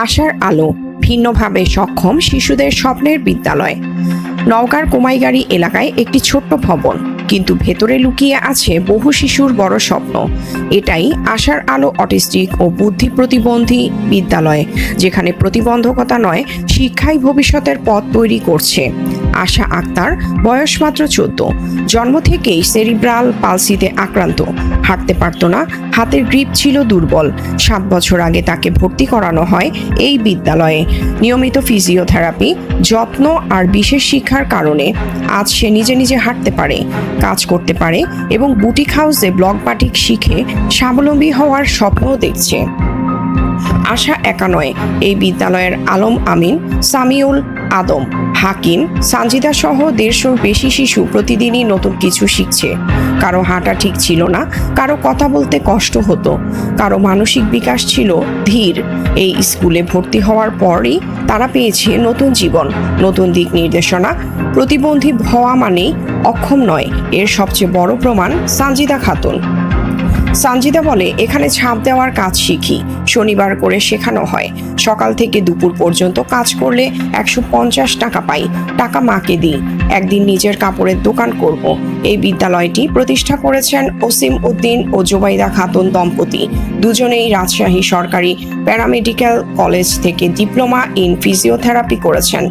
আশার আলো ভিন্নভাবে সক্ষম শিশুদের স্বপ্নের বিদ্যালয়। নওগাঁর কুমাইগাড়ি এলাকায় একটি ছোট্ট ভবন, কিন্তু ভেতরে লুকিয়ে আছে বহু শিশুর বড় স্বপ্ন। এটাই আশার আলো অটিস্টিক ও বুদ্ধি প্রতিবন্ধী বিদ্যালয়, যেখানে প্রতিবন্ধকতা নয়, শিক্ষাই ভবিষ্যতের পথ তৈরি করছে। আশা আক্তার, বয়স মাত্র 14, জন্ম থেকেই সেরিব্রাল পালসিতে আক্রান্ত। হাঁটতে পারত না, হাতের গ্রিপ ছিল দুর্বল। 7 বছর আগে তাকে ভর্তি করানো হয় এই বিদ্যালয়ে। নিয়মিত ফিজিওথেরাপি, যত্ন আর বিশেষ শিক্ষার কারণে আজ সে নিজে নিজে হাঁটতে পারে, কাজ করতে পারে এবং বুটিক হাউসে ব্লক বাটিক শিখে স্বাবলম্বী হওয়ার স্বপ্নও দেখছে। আশা একা নয়, এই বিদ্যালয়ের আলম আমিন, সামিউল, আদম, হাকিম, সানজিদা সহ 150 বেশি শিশু প্রতিদিনই নতুন কিছু শিখছে। কারো হাঁটা ঠিক ছিল না, কারো কথা বলতে কষ্ট হতো, কারো মানসিক বিকাশ ছিল ধীর। এই স্কুলে ভর্তি হওয়ার পরই তারা পেয়েছে নতুন জীবন, নতুন দিক নির্দেশনা। প্রতিবন্ধী হওয়া মানেই অক্ষম নয়, এর সবচেয়ে বড় প্রমাণ সানজিদা খাতুন। সানজিদা বলে, এখানে ছাপ দেওয়ার কাজ শিখি, শনিবার করে শেখানো হয়। সকাল থেকে দুপুর পর্যন্ত কাজ করলে 150 টাকা পাই, টাকা মাকে দিই। একদিন নিজের কাপড়ের দোকান করব। এই বিদ্যালয়টি প্রতিষ্ঠা করেছেন ওসিম উদ্দিন ও জোবাইদা খাতুন দম্পতি। দুজনেই রাজশাহী সরকারি প্যারামেডিক্যাল কলেজ থেকে ডিপ্লোমা ইন ফিজিওথেরাপি করেছেন।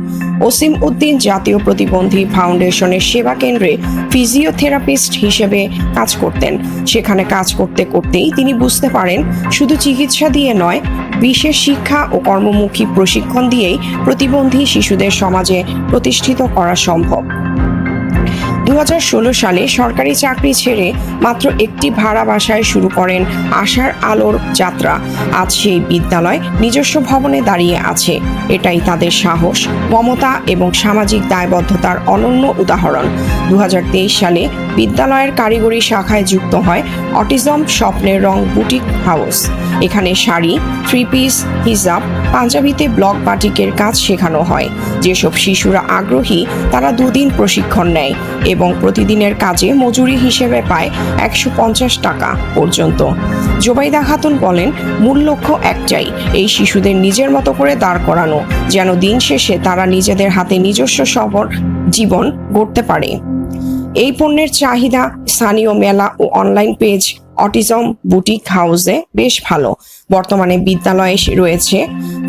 ওসিম উদ্দিন জাতীয় প্রতিবন্ধী ফাউন্ডেশনের সেবা কেন্দ্রে ফিজিওথেরাপিস্ট হিসেবে কাজ করতেন। সেখানে কাজ করতে করতেই তিনি বুঝতে পারেন, শুধু চিকিৎসা দিয়ে নয়, বিশেষ শিক্ষা ও কর্মমুখী প্রশিক্ষণ দিয়েই প্রতিবন্ধী শিশুদের সমাজে প্রতিষ্ঠিত করা সম্ভব। 2016 সালে সরকারি চাকরি ছেড়ে মাত্র একটি ভাড়া বাসায় শুরু করেন আশার আলোর যাত্রা। আজ সেই বিদ্যালয় নিজস্ব ভবনে দাঁড়িয়ে আছে। এটাই তাদের সাহস, মমতা এবং সামাজিক দায়বদ্ধতার অনন্য উদাহরণ। 2023 সালে বিদ্যালয়ের কারিগরি শাখায় যুক্ত হয় অটিজম স্বপ্নের রং বুটিক হাউস। এখানে শাড়ি, 3 পিস, হিজাব, পাঞ্জাবিতে ব্লক বাটিকের কাজ শেখানো হয়। যেসব শিশুরা আগ্রহী তারা 2 দিন প্রশিক্ষণ নেয় এবং প্রতিদিনের কাজে মজুরি হিসেবে পায় 150 টাকা পর্যন্ত। জোবাইদা খাতুন বলেন, মূল লক্ষ্য একটাই, এই শিশুদের নিজের মতো করে দাঁড় করানো, যেন দিন শেষে তারা নিজেদের হাতে নিজস্ব সফল জীবন গড়তে পারে। এই পণ্যের চাহিদা স্থানীয় মেলা ও অনলাইন পেজ অটিজম বুটিক হাউসে বেশ ভালো। বর্তমানে বিদ্যালয়ে রয়েছে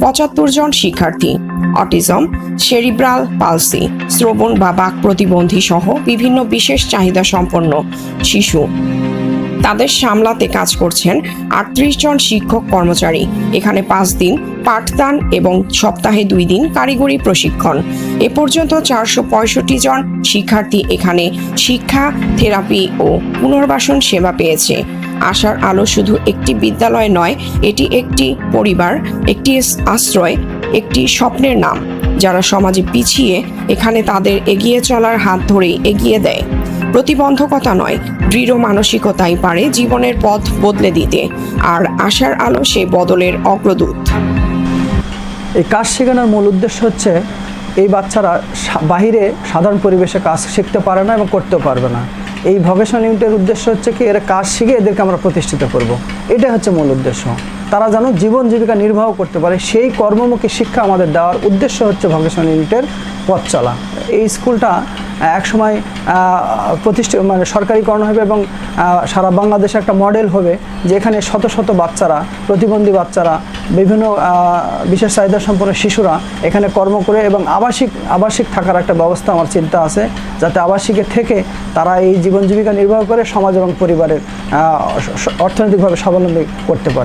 75 জন শিক্ষার্থী। অটিজম, সেরিব্রাল পালসি, শ্রবণ বা বাক প্রতিবন্ধী সহ বিভিন্ন বিশেষ চাহিদা সম্পন্ন শিশু। তাদের সামলাতে কাজ করছেন 38 জন শিক্ষক কর্মচারী। এখানে 5 দিন পাঠদান এবং সপ্তাহে 2 দিন কারিগরি প্রশিক্ষণ। এ পর্যন্ত 465 জন শিক্ষার্থী এখানে শিক্ষা, থেরাপি ও পুনর্বাসন সেবা পেয়েছে। আশার আলো শুধু একটি বিদ্যালয় নয়, এটি একটি পরিবার, একটি আশ্রয়, একটি স্বপ্নের নাম। যারা সমাজে পিছিয়ে, এখানে তাদের এগিয়ে চলার হাত ধরেই এগিয়ে দেয়। প্রতিবন্ধকতা নয়, দৃঢ় মানসিকতাই পারে জীবনের পথ বদলে দিতে, আর আশার আলো সে বদলের অগ্রদূত। এই কাজ শেখানোর মূল উদ্দেশ্য হচ্ছে, এই বাচ্চারা বাহিরে সাধারণ পরিবেশে কাজ শিখতে পারে না এবং করতেও পারবে না। এই ভোকেশনাল ইউনিটের উদ্দেশ্য হচ্ছে কি, এরা কাজ শিখে এদেরকে আমরা প্রতিষ্ঠিত করব। এটাই হচ্ছে মূল উদ্দেশ্য। তারা যেন জীবন জীবিকা নির্বাহ করতে পারে, সেই কর্মমুখী শিক্ষা আমাদের দেওয়ার উদ্দেশ্য হচ্ছে ভোকেশনাল ইউনিটের পথ চলা। এই স্কুলটা একসময় মানে সরকারিকরণ হবে এবং সারা বাংলাদেশে একটা মডেল হবে, যেখানে শত শত বাচ্চারা, প্রতিবন্ধী বাচ্চারা, বিভিন্ন বিশেষ চাহিদা সম্পন্ন শিশুরা এখানে কর্ম করে এবং আবাসিক থাকার একটা ব্যবস্থা আমার চিন্তা আছে, যাতে আবাসিকে থেকে তারা এই জীবন জীবিকা নির্বাহ করে সমাজ এবং পরিবারের অর্থনৈতিকভাবে স্বাবলম্বী করতে পারে।